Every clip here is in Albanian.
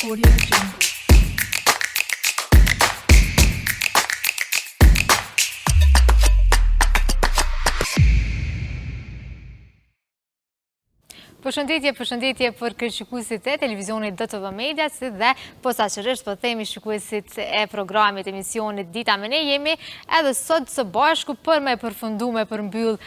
Audio Jungle. Përshëndetje për shikuesit e televizionit DTV Media, si dhe posaçërisht po themi shikuesit e programit emisionit Dita me ne. Jemi edhe sot së bashku për me përfundu me përmbyll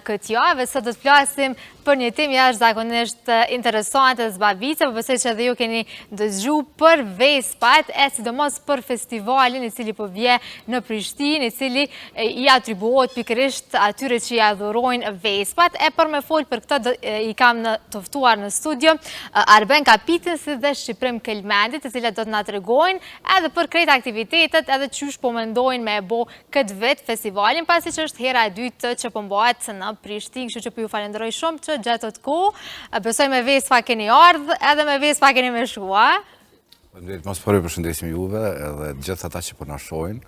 këtë javë. Sot do të flasim për një temë jashtëzakonisht interesante dhe zbavice, por besoj që edhe ju keni dëgjuar për Vespat, e sidomos për festivalin i cili po vje në Prishtinë, i cili i atribuohet pikërisht atyre që i adhurojnë Vespat. E për me fol për këtë i kam në të ftuar në studio Arben Kapitin si dhe Shqiprim Kelmendit, të cilat do të na tregojnë edhe për krejt aktivitetet, edhe qysh po mendojnë me e bo këtë vit festivalin, pasi që është hera e dytë që po mbohet në Prishtinë, kështu që po ju falenderoj shumë që gjatë të kohë. Besoj me Vespa keni ardhur, edhe me Vespa keni me shkua. Mos përshëndesim juve edhe gjithë ata që po na shohin.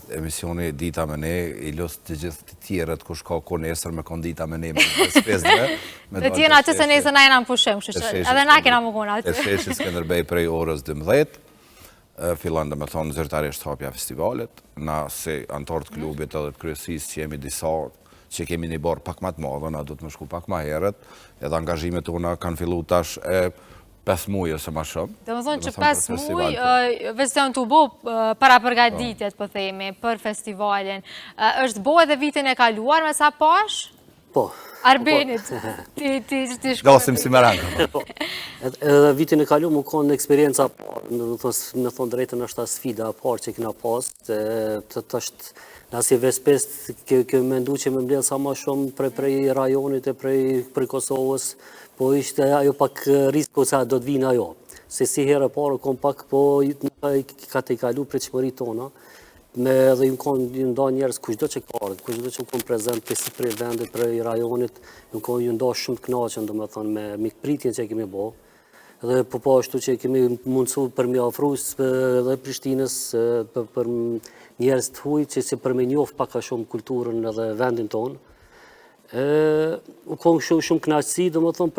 Emisioni Dita me ne, i lusë të gjithë të tjerët kush ka ko nesër me kon Dita me ne me 5-dhe. Dhe tjena aty se nesër na jena më pushim, edhe na kena më kona aty. E sheshi Skënderbej prej orës 12, fillan dhe me thonë zyrtarisht hapja festivalit, na si antarët klubit edhe të kryesis që jemi disa që kemi një borë pak ma të madhe, na du të më shku pak ma herët, edhe angazhimet tona kanë fillu tash 5 muaj ose ma shumë. Dhe më thonë që 5 muaj, vësion të bo para përgatitjet, po themi, për festivalin. është bo edhe vitin e kaluar me sa pash? Po. Arbenit, ti shkoj. Dasim si meranka. Edhe vitin e kaluar më konë në eksperienca, me thonë drejtën është ta sfida parë që kina pas, të është nësi Vespest, kjo me ndu që me mbledh sa ma shumë prej rajonit e prej Kosovës, po ishte ajo pak risko sa do të vinë ajo. Se si herë parë, kom pak po ka të i kalu për qëmëri tona, dhe ju nda njerës kushdo që ka ardhë, kushdo që kom prezent për si prej vendit, prej rajonit, ju nda shumë të knaqen, do me thonë, me mikpritjen që kemi bo, dhe po ashtu që kemi mundësu për mi afrus dhe Prishtinës për njerës të huj, që si për me njof pak a shumë kulturën edhe vendin tonë. U konë shumë knaqësi, do më thonë,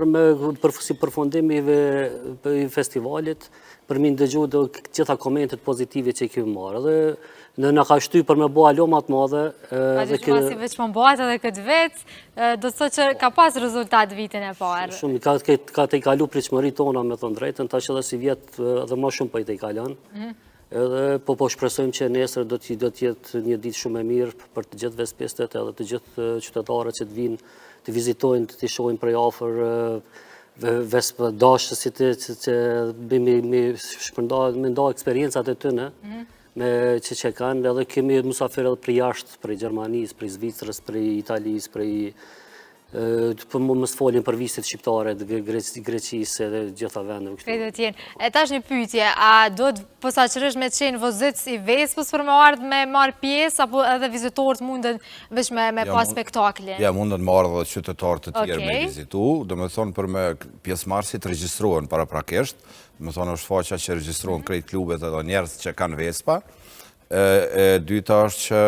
për si përfundimi i festivalit, për mi ndëgju dhe gjitha komentet pozitive që i kemi marë. Dhe në ka shty për me bo alo matë madhe. Pa që shumë si veç më mbohat edhe këtë vetë, do të që ka pas rezultat vitin e parë. Shumë, ka të i kalu pritshmëri tona, me thonë drejtën, ta që edhe si vjetë edhe ma shumë për i të i kalan. Edhe po shpresojmë që nesër do të jetë një ditë shumë e mirë për të gjithë Vespestet edhe të gjithë qytetarët që të vinë, të vizitojnë, të shohin prej afër Vespë dashësit që me nda eksperiencat e tëne, me që kanë, edhe kemi musafir edhe për jashtë, për Gjermanisë, për Zvicrës, për Italisë, për më sfolin për visit shqiptare, Greqisë dhe gjitha vendeve. Krejtë tjenë. E tash një pytje, a do të posaçërisht me qenë vozitës i Vespës për me ardhë me marë pjesë, apo edhe vizitorët mundën veç me pas spektaklin? Ja, mundën marë dhe qytetarët të tjerë me vizitu, do me thonë për me pjesëmarrësit regjistruan para prakisht, do me thonë është faqa që regjistruan krejt klubet edhe njerës që kanë Vespa. Dyta është që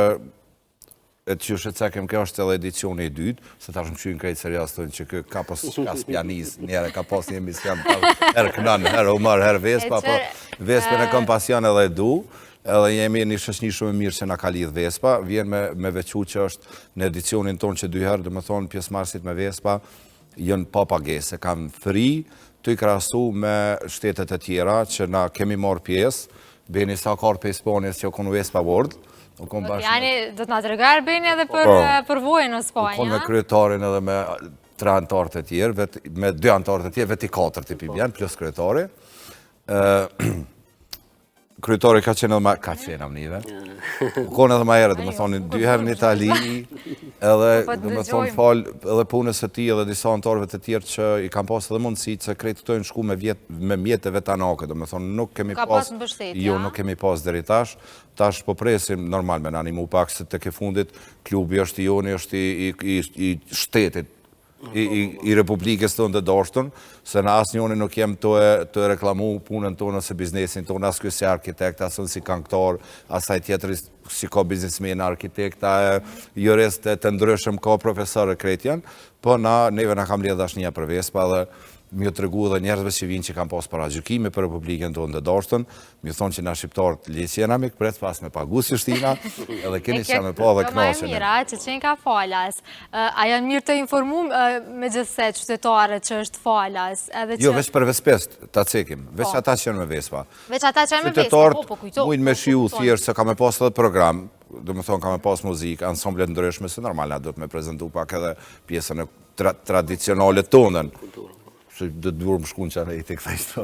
që është të cekem kjo është edhe edicioni i dytë, se ta është më qyën krejtë serios të në që kë ka pas pianis, njerë ka pas një emision, herë kënan, herë Umar, herë Vespa, po Vespa në kom pasion edhe du, edhe jemi një shëshni shumë mirë që na ka lidhë Vespa, vjen me vequ që është në edicionin tonë që 2 herë, dhe me thonë pjesëmarrësit me Vespa, jënë pa pagese, kanë free, të i krasu me shtetet e tjera, që na kemi marë pjesë, beni sa karë për Ispanjes që konë Vespa World. Jani, do të nga të regarë bini edhe për vojnë në Spanja? Konë me kryetarin edhe me 3 antarët e tjerë, me 2 antarët e tjerë, veti 4 tipi bjenë, plus kryetari. Kryetari ka qenë edhe ma... Ka qenë amnive. Konë edhe ma ere, dhe me thonë, 2 herë në Itali, edhe, dhe me thonë, falë edhe punës e ti edhe disa antarëve të tjerë që i kam pas edhe mundësi që kreditojnë shku me mjetë vetanake, dhe me thonë, nuk kemi pas... Jo, nuk kemi pas deri tash. Tash po presim normal me në animu pak se të ke fundit, klubi është i joni, është i shtetit, i Republikës tonë të dashtën, se në asë njoni nuk jem të reklamu punën tonë ose biznesin tonë, asë kjo si arkitekt, asë si kanktar, asaj tjetëri si ka biznesmen, arkitekt, jurist të ndryshëm, ka profesorë kretjen, po neve në kam lidhë dashnia për Vespa dhe më tregu edhe njerëzve që vinë që kanë pas paragjykime për Republikën tonë të dashtën, më thonë që na shqiptarët ligjena me pret pas me pagu si shtina, edhe keni që me pa dhe knasjen. Më mira, që qenë ka falas. A janë mirë të informum me gjithse qytetarët që është falas? Jo, veç për Vespest, ta cekim, veç ata që janë me Vespa. Veç ata që janë me Vespa, Qytetarët mujnë me shiu thjesht se ka me pas edhe program, do më thonë ka me pas muzikë, ansamblet ndryshme, se normal, na do të me prezentu pak edhe pjesën e tradicionale tonën. Që do të durë më shkun që anë e i të këta ishto.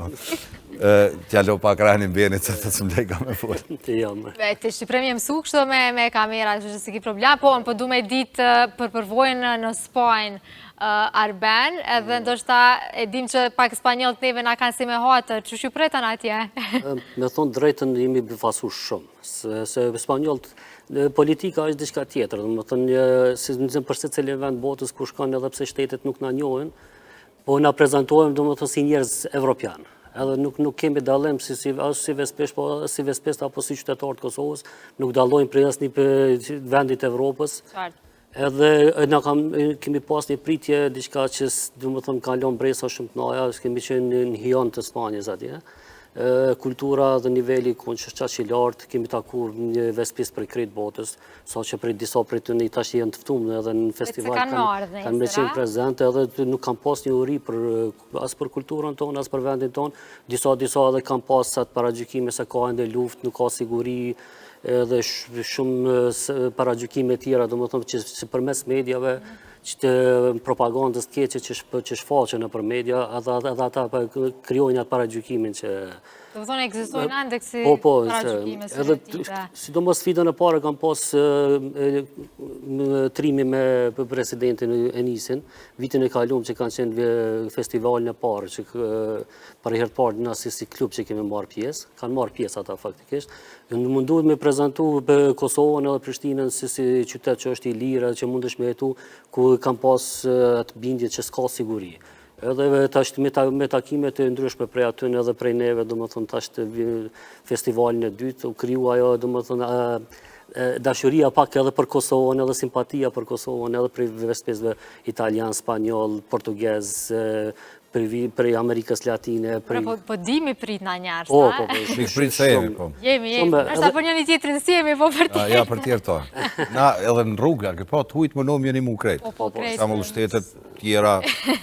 Tjallo pak ranin benit, se të të mlej ka me folë. Të Shqiprem jem su kështu me kamera, që si ki problem, po du me ditë për përvojnë në Spajnë Arben, edhe ndoshta e dim që pak Spanjolët neve nga kanë si me hatë, që shu pretën atje? Me thonë drejtën jemi bëfasu shumë, se Spanjolët politika është diçka tjetër, dhe më thonë, si në përse cilin vend botës ku shkanë edhe pse shtetet nuk na njohen, po na prezentojmë do më thënë si njerëz evropian. Edhe nuk kemi dallim si Vespest apo si qytetarët Kosovës, nuk dallojmë prej asnjë vendit Evropës. Edhe kemi pas një pritje diçka që do më thënë kanë lënë bresa shumë të naja, kemi qenë në hijon të Spanjës atje. Kultura dhe niveli që është qaq i lartë, kemi takur një Vespest për krejt botës, sa që prej disa prej të një tash janë tëftumë edhe në festival kanë me qenë prezente edhe nuk kam pas një uri as për kulturën tonë, as për vendin tonë, disa edhe kam pas atë paragjykime se ka ende luft, nuk ka siguri edhe shumë paragjykime tjera, do më thëmë që përmes medjave, që të propagandës të keqe që shfaqen në për media, edhe ata kryojnë atë paragjykimin që... Do më thonë, egzistojnë andeksi paragjykime së rëtita. Sidomos sfidën e pare kam pas trimi me presidentin Enisin, vitin e kalum që kanë qenë festivalin e parë, që për herë të parë në si klub që kemi marrë pjesë, kanë marrë pjesë ata faktikisht, në munduhet me prezentu Kosovën edhe Prishtinën si qytet që është i lirë, që mund është me jetu, ku kam pas atë bindje që s'ka siguri. Edhe tash me takimet e ndryshme prej aty edhe prej neve, do më thënë tash të festivalin e dytë, u kriju ajo, do më thënë, dashuria pak edhe për Kosovën, edhe simpatia për Kosovën, edhe prej Vespesve italian, spanjol, portugez, prej Amerikës Latine. Po dimi prit nga njerës, Po, prit se jemi, po. Jemi. Ashta për një tjetërin si jemi, po për tjetër. Ja, për tjerë to. Na, edhe në rruga, po të hujtë më nëmë jeni mu krejtë. Po, krejtë. Sa më shtetet tjera,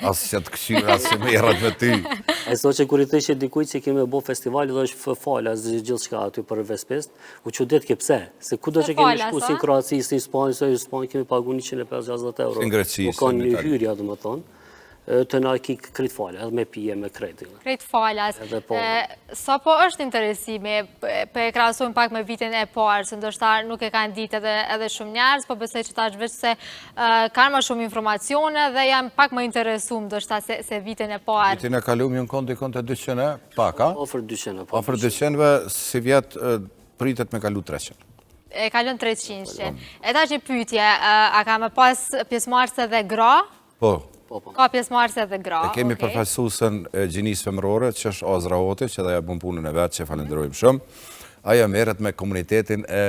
asë që të këshyra, asë që me erat me ty. E so që kur i thëshe dikuj që kemi bo festivali dhe është falja gjithë shka aty për Vespest, u që detë ke pse, se ku do që kemi shku si në Kroaci, si në Spanjë, se në Spanjë kemi pagu 150 euro. Si në Greqi, si në Itali. Hyrja, dhe më thonë. Të na kikë krejt falja, edhe me pije, me krejt. Krejt faljas. Sa po është interesimi, për e krasojmë pak me vitin e parë, se ndoshta nuk e kanë ditë edhe shumë njerës, po besoj që ta është veç se kanë ma shumë informacione dhe jam pak më interesum, ndoshta se vitin e parë. Vitin e kalum jënë konti 200, pak, a? Ofër 200. Ofër 200-ve, si vjetë pritet me kalu 300. E kalon 300. E ta është një pytje, a ka me pas pjesëmarrëse dhe gra? Po. Ka pjesëmarrëse dhe gra. E kemi përfaqësuesën e gjinisë femërore, që është Azra Hoti, që dhe ja bën punën e vetë, që falenderojmë shumë. Aja merret me komunitetin e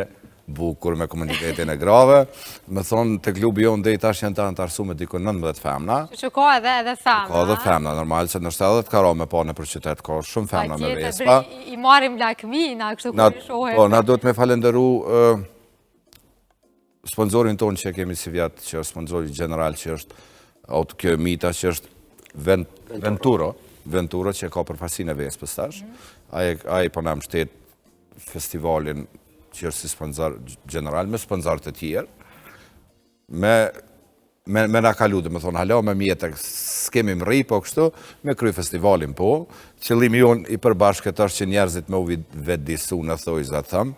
bukur, me komunitetin e grave. Me thonë, të klubi jonë dhe i tash janë të antarësu me dikun 19 femna. Që ka edhe femna. Ka edhe femna, normal, që nështë edhe të karo me pa në për qytet, ka shumë femna me Vespa. I marim lakmi, na kështu kërë shohet. Po, na do të me falenderu sponsorin tonë që kemi si vjetë, që është sponsori general, që është kjo mita që është Venturo që ka përfaqësinë e Vespës tash. Ai po na mbështet festivalin që është si sponsor general me sponsorë të tjerë. Me na kalu, dhe me thonë, hala me mjetë, s'kemi më rri, po kështu, me kry festivalin po. Qëllimi jonë i përbashkët është që njerëzit me u vetë disu në thojza thëmë,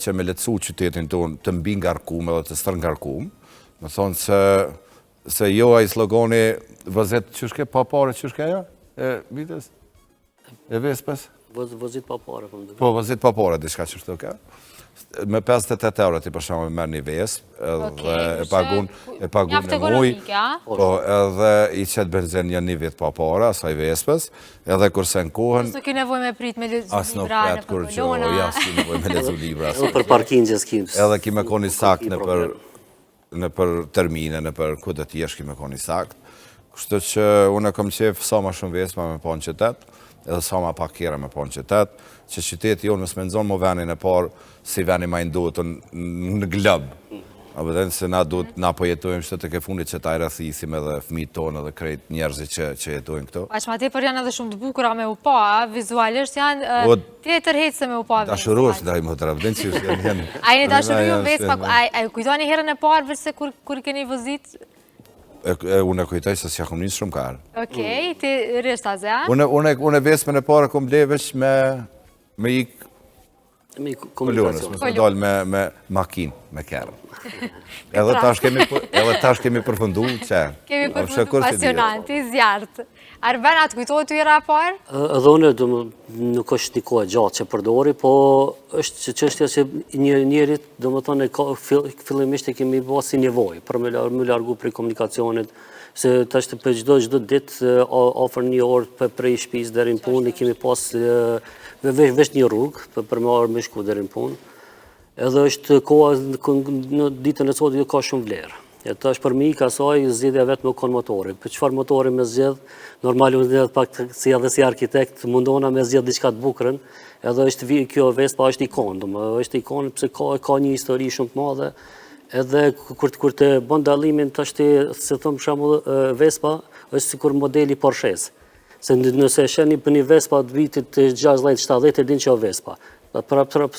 që me letësu qytetin tonë të mbi ngarkum edhe të stër ngarkum. Me thonë se jo a i slogoni vëzet qëshke, pa pare qëshke ajo? E vitës? E Vespës? Vëzit pa pare. Po, vëzit pa pare, diçka qështu ka. Me 58 euro ti përshamë me mërë një Vespë, edhe e pagun e muj, edhe i qëtë benzen janë një vit pa pare, asaj Vespës, edhe kurse në kohën... Asë nuk i nevoj me prit me lezu libra në Përkolona. Ja, s'ki nevoj me lezu libra. Për parkingjes kims. Edhe ki me koni sak në për termine, në për këtë të jesh ki me koni sakt. Kështu që unë kam qef sa ma shumë Vespa me pa në qytet, edhe sa ma pak kjera me pa në qytet, që qyteti jo nësë me nëzonë më venin e parë si veni ma ndohet në glëbë. A vëdhen se na po jetojmë shtetë ke fundit që ta i rëthisim edhe fëmijët tonë edhe krejt njerëzit që jetojnë këto. Aq ma tepër janë edhe shumë të bukura me u pa, vizualisht janë tjetër hecë se me u pa. Dashurosh da i më të rëvden që janë... A jeni dashuriju Vespa, a kujtoni herën e parë vërse kur keni vozit? Unë e kujtoj se s'ja kom njësë shumë karë. Okej, ti rrisht aze, a? Unë e Vespën e parë kom blevesh me ikë komunikacion. Me dalë me makinë, me kërë. Edhe tash kemi përfundu që. Kemi përfundu pasionanti, zjartë. Arben, atë kujtojë të jera parë? Edhe unë nuk është një kohë gjatë që përdori, po është çështja që njerit, do më thonë, fillimisht e kemi bërë si nevojë, për me largu prej komunikacionit, se tash të për çdo ditë ofër një orë prej shtëpisë deri në punë, kemi pas veç një rrugë për me orë me shku deri në punë. Edhe është koha në ditën e sotit ka shumë vlerë. Eta është për mi ka saj zgjedhja vetë me kon motori. Për çfarë motori me zgjedh, normal unë zgjedh pak si edhe si arkitekt, mundona me zgjedh diçka të bukurën, edhe është kjo Vespa është ikon, është ikon pse ka një histori shumë të madhe, edhe kur të bën dallimin tash se them për shembull Vespa është sikur modeli Porsche-s. Se nëse sheni për një Vespa të vitit 60-70 e din që o Vespa. Prapë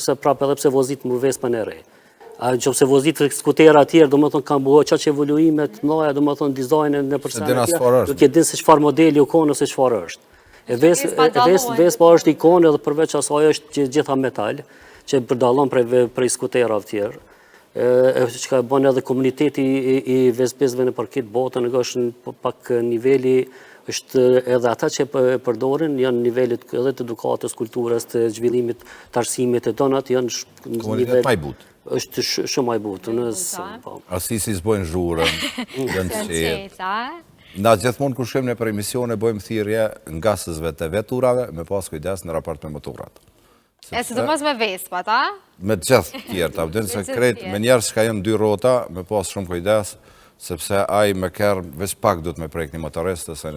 edhe pse vozit më Vespa në re. A që pse vozit skutera atjerë, do më thonë kanë buho qa që evoluimet të mëdha, do më thonë dizajnin në përsa në tjerë, nuk e din se çfarë modeli u konë ose çfarë është. Vespa është ikonë edhe përveç asaj është gjitha metal, që përdallon prej skuterave të tjerë. Që ka bën edhe komuniteti i Vespesve në përkit botën, është pak niveli, është edhe ata që përdorin, janë nivelit edhe të edukatës, kulturës, të zhvillimit, të arsimit, të donat, janë komunitet majbut. është shumë majbut. Asisi s'bojnë zhurën, dënë të qetë. Na gjithmonë kur shkojmë në për emisione, bojmë thirrje nga sësve të veturave, me pas kujdes në raport me motorat. E së të mos me Vespa, ta? Me gjithë tjerë, ta vëdinë se krejt me njerës që ka jenë 2 rota, me pas shumë kujdes, sepse aj me kërë veç pak du të me prejkë një motoriste, se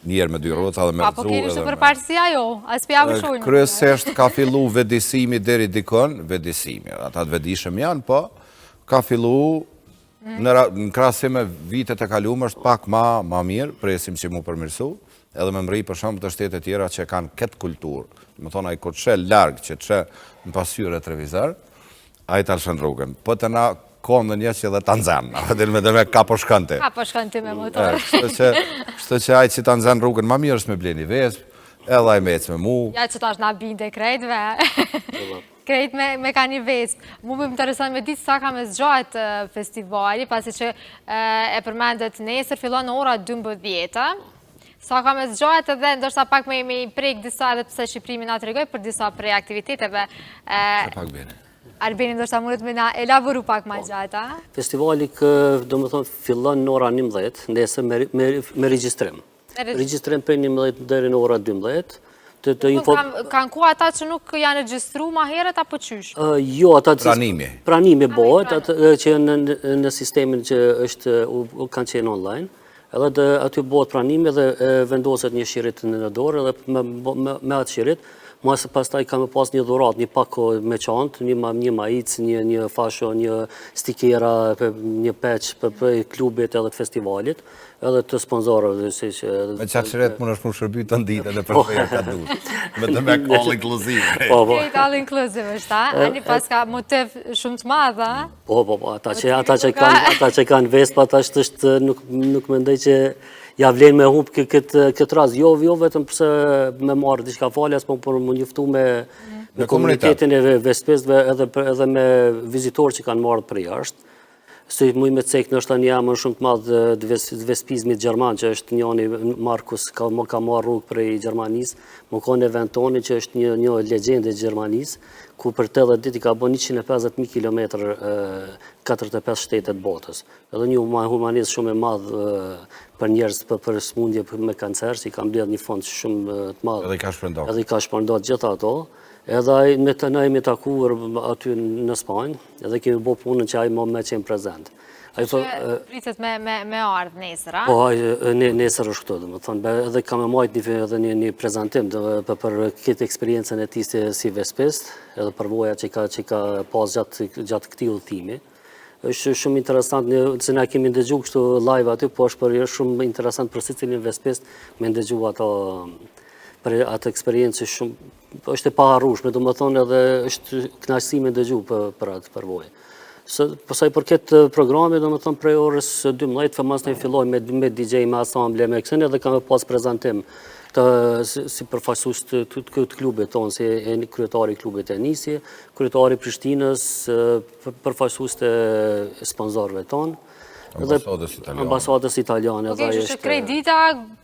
njerë me 2 rota dhe me rëzu. Po keni shumë për parësia jo, as pja vëshojnë. Kryesisht ka fillu vedisimi deri dikon, vedisimi, ata të vedishëm janë, po ka fillu në krasim me vitet e kalumë është pak ma mirë, presim që mu përmirësu, edhe me mri për shumë të shtetet tjera që kanë këtë kulturë. Më thonë, a i kur që largë, që që në pasyre të revizar, a i të alëshën rrugën. Po të na konë në një që edhe të nëzënë, dhe me ka po shkënti. Ka po shkënti me motor. Kështu që a i që të nëzënë rrugën, ma mirë është me bleni Vespë, edhe a i me ecë me mu. Ja që ta është na binde krejtve. Krejt me ka një Vespë. Mu më interesant me ditë sa ka me zgjajt festivali, pasi që e përmendet nesër fillon në ora 12. Sa ka me zgjajt edhe ndoshta pak me i prejk disa edhe pse Shqiprimi nga të regoj për disa prej aktiviteteve. Pak bene. Arbeni ndoshta mundet me na elaboru pak ma gjatë, a? Festivali do më thonë fillon në ora 11, ndesë me regjistrim. Regjistrim për 11 deri në ora 12. Kanë ku ata që nuk janë regjistru ma heret, apo qysh? Jo, ata pranimi. Pranimi bëhet, që në sistemin që kanë qenë online. Edhe aty bëhet pranimi dhe vendoset një shirit në dorë, edhe me atë shirit, pas taj ka me pas një dhurat, një pako me qantë, një majic, një fasho, një stikera, një peq për klubit edhe të festivalit, edhe të sponsorëve. Me qatë shiret më nëshmu shërby të ndite dhe për fejë ka duhet. Me të me all inclusive. Kejt all inclusive është, a? Ani pas ka motiv shumë të madha, a? Po, ata që kanë Vespa, ata është nuk mendoj që ja vlen me humb këtë raz. Jo vetëm përse me marrë diçka faljas, po për më njëftu me komunitetin e Vespesve edhe me vizitorë që kanë marrë për jashtë. Se muj me cek në është një jamën shumë të madhë të Vespizmit Gjerman, që është njëni Markus, ka marrë rrugë prej Gjermanisë, më ka në event toni që është një legjende Gjermanisë, ku për 80 dit i ka bo 150.000 kilometrë 45 shtetet botës. Edhe një humanist shumë e madhë për njerëz për smundje me kancer, që i ka mbledh një fond shumë të madhë. Edhe i ka shpërndat. Edhe i ka shpërndat gjitha ato. Edhe me të na jemi takuar aty në Spanjë, edhe kemi bo punën që ai më me qenë prezent. Pritet me ardhë nesër, a? Po, nesër është këto, dhe më thonë, edhe kam e majtë edhe një prezentim për këtë eksperiencën e ti si vespist, edhe përvoja që ka pas gjatë këti udhëtimi. është shumë interesant, se na kemi ndëgju kështu live aty, po është shumë interesant për secilin vespist me ndëgju për atë eksperiencë shumë, është e paharrueshme, domethënë edhe është kënaqësi me ndëgju për atë përvojë. Pastaj për këtë programi, domethënë prej orës 12 famas ne filloj me DJ, me asamble, me kësën edhe kam pas prezantim si përfaqësues të këtë klubit tonë, si kryetari i klubit e Nisje, kryetari i Prishtinës, përfaqësues të sponsorëve tonë. Ambasadës italiane. Oke, që krej dita,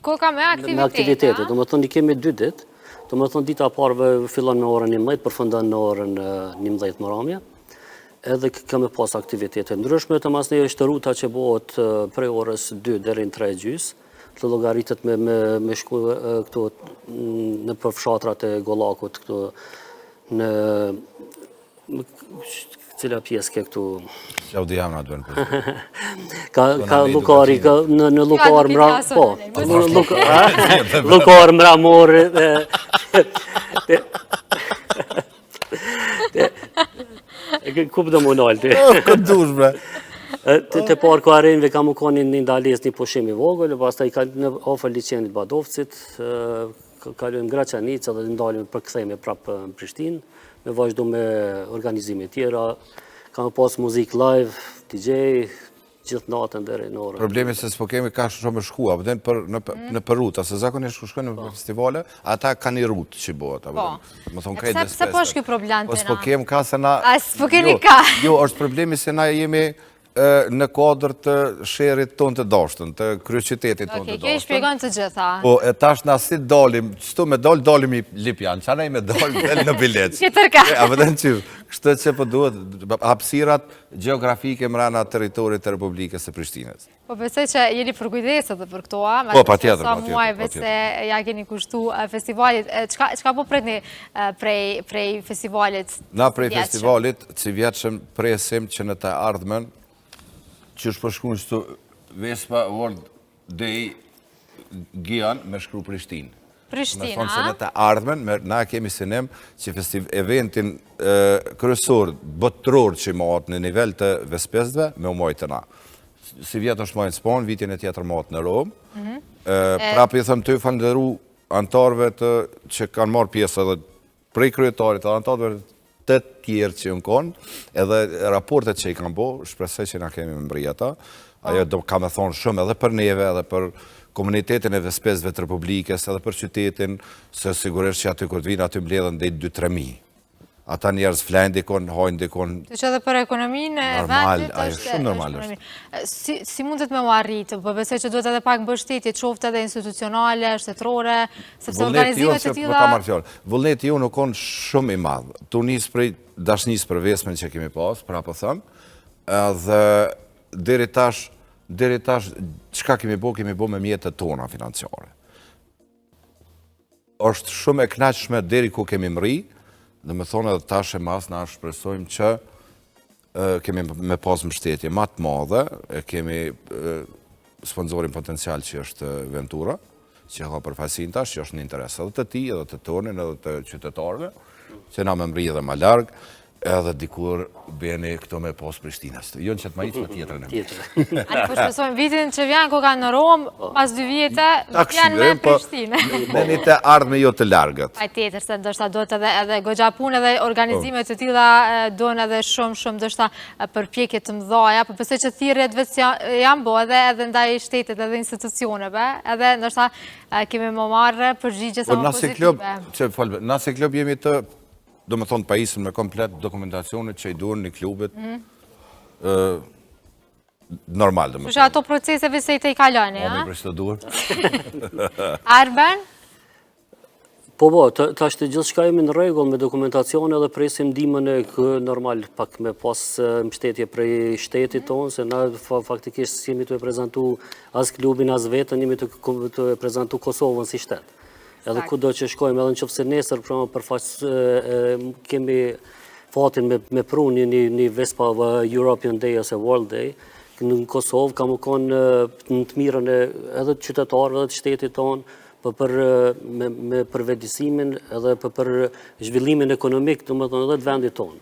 ko ka me aktivitete? Me aktivitete, domethënë i kemi 2 ditë, domethënë dita e parë fillon me orën 11, përfundon në orën 11 mramje. Edhe kemi pas aktivitete ndryshme, të mas një është ruta që bëhet prej orës 2 deri në 3:30, të llogaritet me shku këtu në përfshatrat e Gollakut këtu në cila pjesë ke këtu? Qaudiana duhen për. Ka lukari, në lukar mra, po, lukar mramor, ku pëdo më nalti? Këtë dush, bre. Të parë ku arenve ka më konë një ndales një pushim i vogël, pastaj ka në ofër liçenit Badovcit, kalujmë Graçanicë dhe ndalim për kthejme prapë në Prishtinë, me vazhdu me organizime tjera, kam pas muzik live, DJ, gjithë natën deri në orën. Problemi se s'po kemi ka shumë shkua, në për ruta, se zakonisht shkojnë në festivale, ata ka një rutë që bëhet. Më thonë krejt dhe spesve. Se po është kjo problem të na? Po s'po kemi ka se na... A s'po kemi ka? Jo, është problemi se na jemi në kodër të sherit tonë të dashtën, të kryeqytetit tonë të dashtën. Kjo i shpjegon të gjitha. Po, e tash na si dalim, qëtu me dalim i Lipjan, që anej me dalim në bilet. Tjetër ka. A vëdhen që, kështë që po duhet hapësirat geografike mrena teritorit të Republikës së Prishtinës. Po besoj që jeni përkujdeset dhe për këtoa, po, patjetër, sa muajve se ja keni kushtu festivalit. Qka po pretni prej festivalit? Na prej festivalit, që vjetëshëm presim që në të ardhmen, që është përshkun që Vespa World Day Gian me shkru Prishtinë. Prishtina? Me thonë që në të ardhmen, na kemi sinem që eventin kryesor, botëror që ma atë në nivel të vespesve, me umojtë të na. Si vjetë është majnë Spanë, vitin e tjetër ma atë në Romë. Prapë i thëmë të falenderu antarëve që kanë marrë pjesë edhe prej kryetarit, edhe antarëve të tjerë që në konë, edhe raportet që i kanë bo, shpresoj që na kemi më mbrija ta. Ajo do ka me thonë shumë edhe për neve, edhe për komunitetin e vespesve të Republikës, edhe për qytetin, se sigurisht që aty kur të vinë aty mbledhen dhe 2-3.000. Ata njerëz flenë dikon, hojnë dikon. Të që edhe për ekonominë e vendit është shumë normal është. Si mundet me u arritë? Po besoj që duhet edhe pak mbështetje, qoftë edhe institucionale, shtetërore, sepse organizimet e tilla... Vullneti ju nuk konë shumë i madhë. Tu nisë prej dashnisë për vesmen që kemi pas, pra po thëmë, dhe deri tash, qka kemi bo me mjetët tona financiare. Është shumë e knaqshme deri ku kemi mri, dhe me thonë edhe tash e mas na shpresojmë që kemi me pas mbështetje ma të madhe, kemi sponsorin potencial që është Ventura, që ka përfaqësinë tash, që është në interes edhe të ti, edhe të tonin, edhe të qytetarëve, që na me mri edhe ma largë, edhe dikur bjeni këto me pas Prishtinës. Jo në që të ma iqë tjetër në A në po shpesojmë vitin që vjanë ko ka në Romë, pas 2 vjetë, janë me Prishtinë. Me një të ardhme jo të largët. Pa tjetër, se ndoshta do të edhe gogja punë edhe organizimet të tilla dojnë edhe shumë ndoshta përpjekje të mëdhaja, po besoj që thirrjet vetë janë bo edhe ndaj shtetit edhe institucioneve, edhe ndoshta kemi më marrë përgjigje sa më pozitive. Na si klub jemi të do më thonë pajisën me komplet dokumentacionit që i duhen një klubit normal. Që ato proceseve se i të i kaloni, a? A? Me kështë të duhet. Arben? Po, ta është gjithë shka jemi në regull me dokumentacion edhe presim dimën e normal pak me pas mështetje prej shtetit tonë, se na faktikisht jemi të e prezentu as klubin, as vetën, jemi të e prezentu Kosovën si shtetë. Edhe ku do që shkojmë, edhe në qëfë se nesër, kemi fatin me pru një Vespa European Day ose World Day, në Kosovë, ka më konë në të mirën edhe të qytetarëve edhe të shtetit tonë, me përvedisimin edhe për zhvillimin ekonomik, të më thonë edhe të vendit tonë.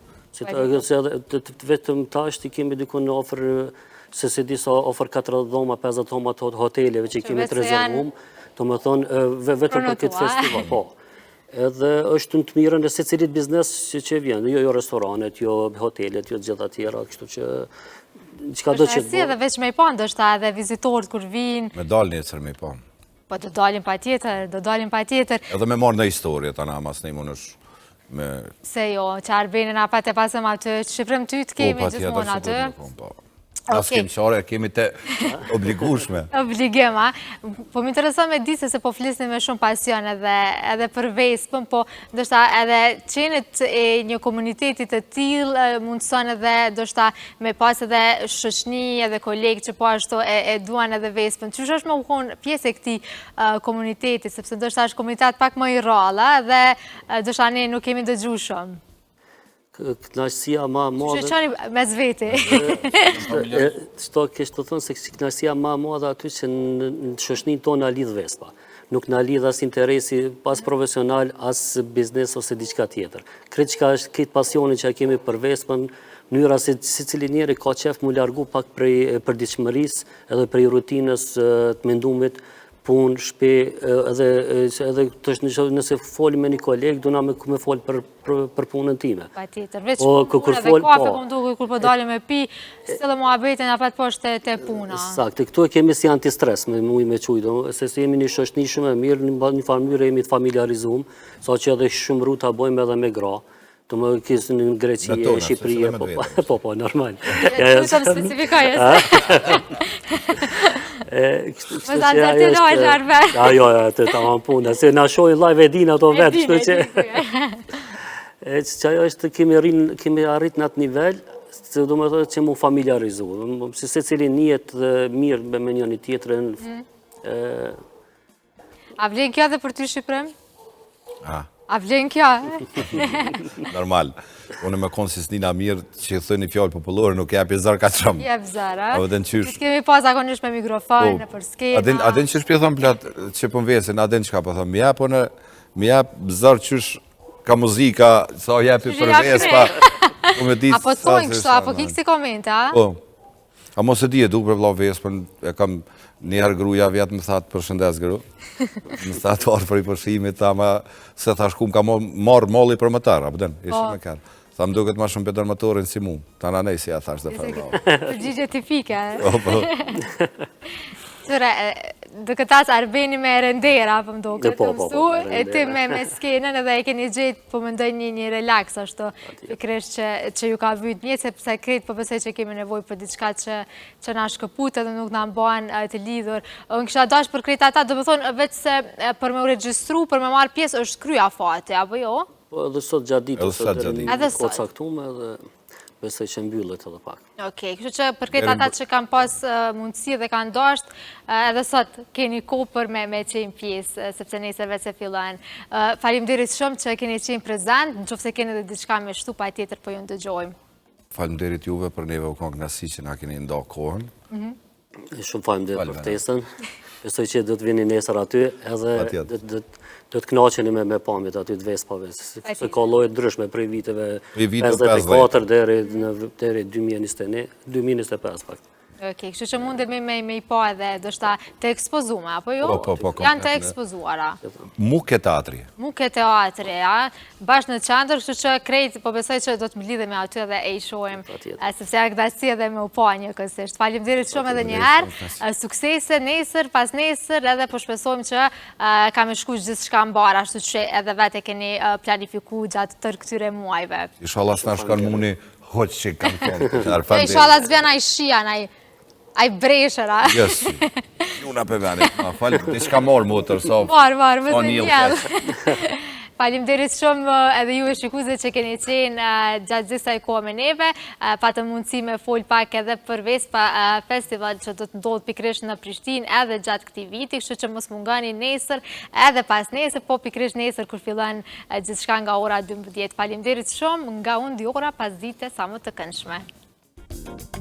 Vetëm tash të kemi dikun në ofër, se si disa ofër 40 dhoma, 50 dhoma të hoteleve që kemi të rezervum, të më thonë vetëm për këtë festival. Po. Edhe është në të mirën e se cilit biznes që vjen, jo restoranet, jo hotelet, jo gjitha tjera, kështu që qka do që të bërë. Edhe veç me i panë, do shta edhe vizitorët kur vinë. Me dalë njëtër me i panë. Po do dalim pa tjetër. Edhe me marrë në historie, ta na mas në imun është me... Se jo, që Arbenin apat e pasëm atë, që Shqipërëm ty të kemi gjithmonë atë. As kemi qare, kemi të obligushme. Obligema. Po më intereson me di se po flisni me shumë pasion edhe për Vespën, po ndoshta edhe qenit e një komunitetit të tillë mundëson edhe ndoshta me pas edhe shoqni edhe kolegë që po ashtu e duan edhe Vespën. Çush është më u kon pjesë e këtij komuniteti, sepse ndoshta është komunitet pak më i rrallë dhe ndoshta ne nuk kemi dëgjuar shumë. Knaqësia ma madhe... Që qani mes veti? Shto kështë të thonë se knaqësia ma madhe aty që në shoqnin tonë na lidh Vespa. Nuk na lidh as interesi pas profesional, as biznes ose diçka tjetër. Kretë qka është këtë pasionin që kemi për Vespën, mënyra se si cili njeri ka qef mu largu pak për diçmëris edhe për rutinës të mendumit, punë, shpe, edhe nëse foli me një kolegë, duna me foli për punën time. Pa tjetër, veç punë edhe kafe, kom duke kur po dalim me pi, se dhe mua betin apet poshtë të puna. Saktë, këtu e kemi si antistres me qujdo, se jemi një shoshni shumë e mirë, një farmyre jemi të familiarizum, sa që edhe shumë ruta bojmë edhe me gra, të më kisë në Greqi e Shqipëri, po, normal. Që shumë specifikaj Më zanë të të lojë arve. Jo, të tamam puna, se në shojnë live e din ato vetë, shtu që... Që ajo është kemi arrit në atë nivel, se do më thotë që mu familiarizu, se cili njet mirë me njëni tjetërën. A vlen kjo dhe për ty Shqipërëm? A vlen kjo? Normal. Unë me konë si s'nina mirë që thë një fjallë popullore nuk jep i zërë ka qëmë. Jep zërë, a? Që kemi pas zakonisht me mikrofon, për skena. Adin që shpje thëmë platë që për mvesin, adin që ka për thëmë, mi jep zërë qësh ka muzika, sa jepi për Vespa. Apo të tojnë kështu, apo kikë si komente, a? Po. A mos e di e du për vlau Vespën, e kam njerë gruja vjetë më thatë për shëndes gru. Më thatë orë për i përshimit, ama se thash ku më ka marrë molli për më tërë, apëden, ishë me kërë. Tha më duket ma shumë për dërmatorin si mu, ta në nej si ja thash dhe për vlau. Përgjigje tipike, Tëre, duke tasë Arbeni me rendera, për më duke të mësu, e ti me skenën edhe e keni gjithë, po më ndoj një relax, ashtu, pikrish që ju ka vyt mjetë, sepse kretë po pëse që kemi nevoj për diçka që na shkëput edhe nuk na mban të lidhur. Unë kësha dash për kretë ata, do më thonë, vetë se për me u regjistru, për me marrë pjesë, është kryja fati, apo jo? Po edhe sot gjatë ditë, edhe sot. Ko caktume edhe... Besoj që mbyllet edhe pak. Okej, kështu që për këtë ata që kanë pas mundësi dhe kanë dasht, edhe sot keni kopër me qenë pjesë, sepse nesër vetë se fillojnë. Faleminderit shumë që keni qenë prezent, në qoftë se keni dhe diçka me shtu, pa tjetër po ju ndëgjojmë. Faleminderit juve për neve u konë knasi që na keni nda kohën. Shumë faleminderit për ftesën. Besoj që do të vini nesër aty, edhe do të knaqeni me pamjet aty të Vespave, se ka lloje ndryshme prej viteve 54 deri 2025 pak. Okej, kështu që mundemi me i pa edhe do shta të ekspozume, apo jo? Po, janë të ekspozuara. Muke teatri. Muke teatri, ja. Bashkë në qandër, kështu që krejt, po besoj që do të mblidhemi aty edhe e i shojmë, sepse ja këdasi edhe me u pa një kësisht. Faleminderit shumë edhe një herë, suksese nesër, pas nesër, edhe po shpesojmë që kam e shku gjithë shka mbar, ashtu që edhe vetë e keni planifiku gjatë tërë këtyre muajve. Inshallah s'na shkan muni hoqë që kam kënë. Inshallah s'vjen aj shia, aj breshëra. Yes, juna për venit. Falë, të shka morë motër, so... Marë, më të njëllë. Faleminderit shumë edhe juve shikuesve që keni qenë gjatë gjithë kësaj kohe me neve. Patëm mundësi me fol pak edhe për Vespa Festival që do të ndodhë pikërisht në Prishtinë edhe gjatë këtij viti, kështu që mos mungoni nesër edhe pas nesër, po pikërisht nesër kur fillon gjithçka nga ora 12. Faleminderit shumë nga unë Diora, pasdite sa më të këndshme.